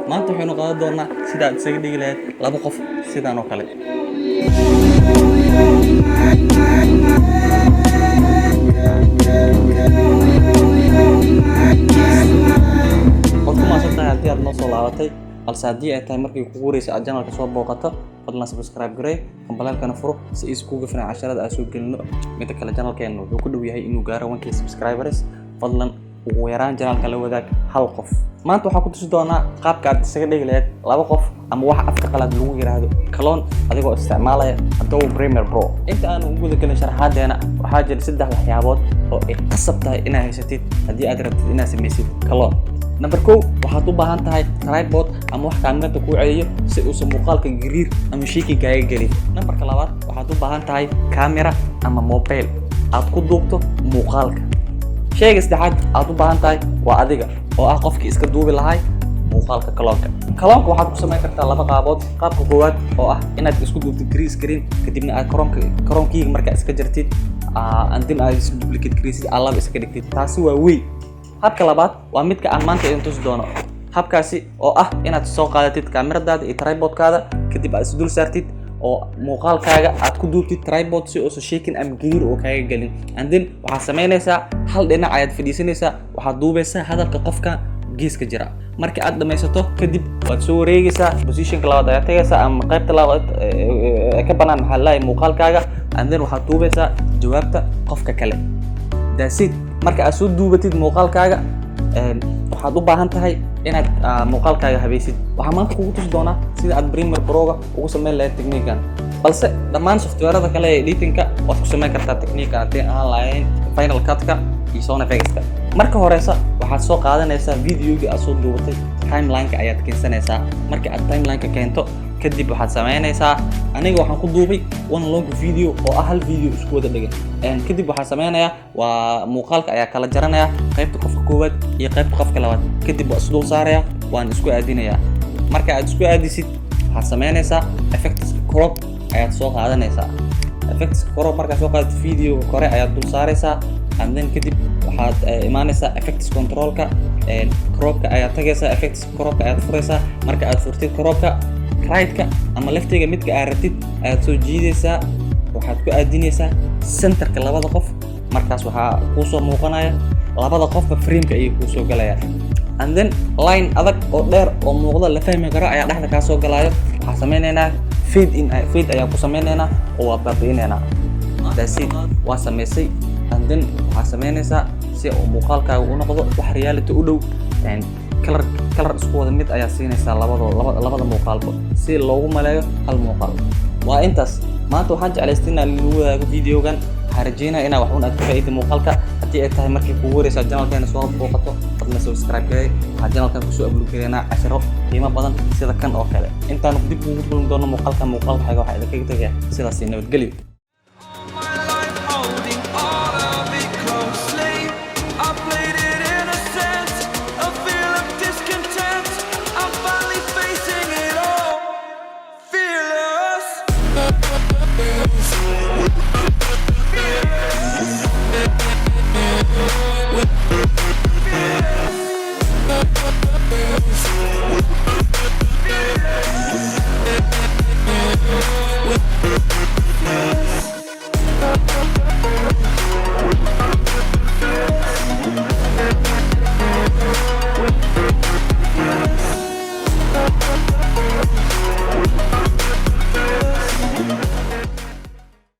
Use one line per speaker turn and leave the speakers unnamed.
maanta waxaynu qaadan doonaa sida aad isaga dhigi lahayd laba qof sidaan oo kale. Qofku ma santahay haddii aad noo soo laabatay balse haddii ay tahay markii kugu horeysay aad channelka soo booqato fadlan subscribe garee kambalaalkana furo si iskugu filan casharada aan soo gelino. Mid kale channelkeena wuxuu ku dhow yahay inuu gaaro 1k subscribers. Fadlan ugu yaraan channelka la wadaag hal qof. maanta waxaan ku tusi doonaa qaabka aad isaga dhigi lahayd laba qof ama waxa afka qalaad lagu yiraahdo clone adigoo isticmaalaya Adobe Premiere Pro. Inta aan ugu gudagelin sharaxaadeena waxaa jira 3 waxyaabood oo ay qasab tahay inaad haysatid haddii aad rabtid inaad samaysid clone. Number 1 waxaad u baahan tahay tripod ama wax kaamirada ku celiyo si uu muuqaalka gariir ama shaking kaaga gelin. Number 2 waxaad u baahan tahay camera ama mobile aad ku duubto muuqaalka. shayga saddexaad aad u baahan tahay waa adiga oo ah qofkii iska duubi lahay muuqaalka clone-ka. Clone-ka waxaad ku samayn kartaa laba qaabood. qaabka koowaad oo ah inaad isku duubtid green screen kadibna aad chrome-kiiga markaa iska jartid andin aad isku duplicate gareysid alaba iska dhigtid. taasi waa weyn. habka labaad waa midka aan maanta idin tusi doono. habkaasi oo ah inaad soo qaadatid kaamiradaada iyo tripodkaada kadib aad isdul saartid oo muuqaalkaaga aad ku duubtid tripod si oo shaking am gariir oo kaaga galin. and then waxaad samaynaysaa hal dhinac ayaad fadhiisanaysaa waxaad duubaysaa hadalka qofka geeska jira. marka aad dhamaysato kadib waad soo wareegaysaa positionka labaad ayaad tagaysaa ama qaybta labaad ka banaan maxaa la muuqaalkaaga. and then waxaad duubaysaa jawaabta qofka kale. that's it. marka aad soo duubatid muuqaalkaaga waxaad u baahan tahay inaad muuqaalkaaga habaysid. waxaan maanta kugu tusi doonaa sida aad Premiere Pro-ga ugu samayn lahayd technique-kan. balse dhammaan software-ada kale ee editing-ka waad ku samayn kartaa technique-kan haddii aan lahayn Final Cut-ka iyo Sony Vegas-ka. marka horeysa waxaad soo qaadanaysaa video-gii aad soo duubatay timeline-ka ayaad keensanaysaa. marka aad timeline-ka keento kadib waxaad samaynaysaa aniga waxaan ku duubay one long video oo ah hal video isku wada dhagan. kadib waxaan samaynayaa waa muuqaalka ayaa kala jaranayaa qaybta qofka koowaad iyo qaybta qofka labaad kadib waan isdul saarayaa waan isku aadinayaa. marka aad isku aadisid waxaad samaynaysaa effects crop ayaad soo qaadanaysaa. effects crop markaad soo qaadato video kore ayaad dul saaraysaa and then kadib waxaad imaanaysaa effects control-ka crop-ka ayaad tagaysaa effects crop-ka ayaad furaysaa. marka aad furtid crop-ka right-ka ama left-ga midka aad rabtid ayaad soo jiidaysaa waxaad ku aadinaysaa centerka labada qof. markaas waxaa kuu soo muuqanaya labada qofba frame-ka ayay kuu soo galayaan. and then line adag oo dheer oo muuqda la fahmi karo ayaa dhexda kaa soo galayo. waxaan samaynaynaa fade ayaan ku samaynaynaa oo waa baabi'inaynaa. that's it. waa samaysay and then waxaad samaynaysaa si uu muuqaalkaaga u noqdo wax reality u dhow. color isku wada mid ayaa siinaysaa labada muuqaalba si loogu maleeyo hal muuqaal. waa intaas. maanta waxaan jeclaystay inaan lagu wadaago video-gan. waxaan rajeynaa inaa wax aad ka faa'iido muuqaalka. haddii ay tahay markii kugu horeysa channelkeena soo booqato fadlan subscribe garee. waxaan channelkan kusoo upload gareynaa casharo qiimo badan sida kan oo kale. intaan dib ugu kulmi doono muuqaalka waxaa idinkaga tagaya sidaas nabadgelyo.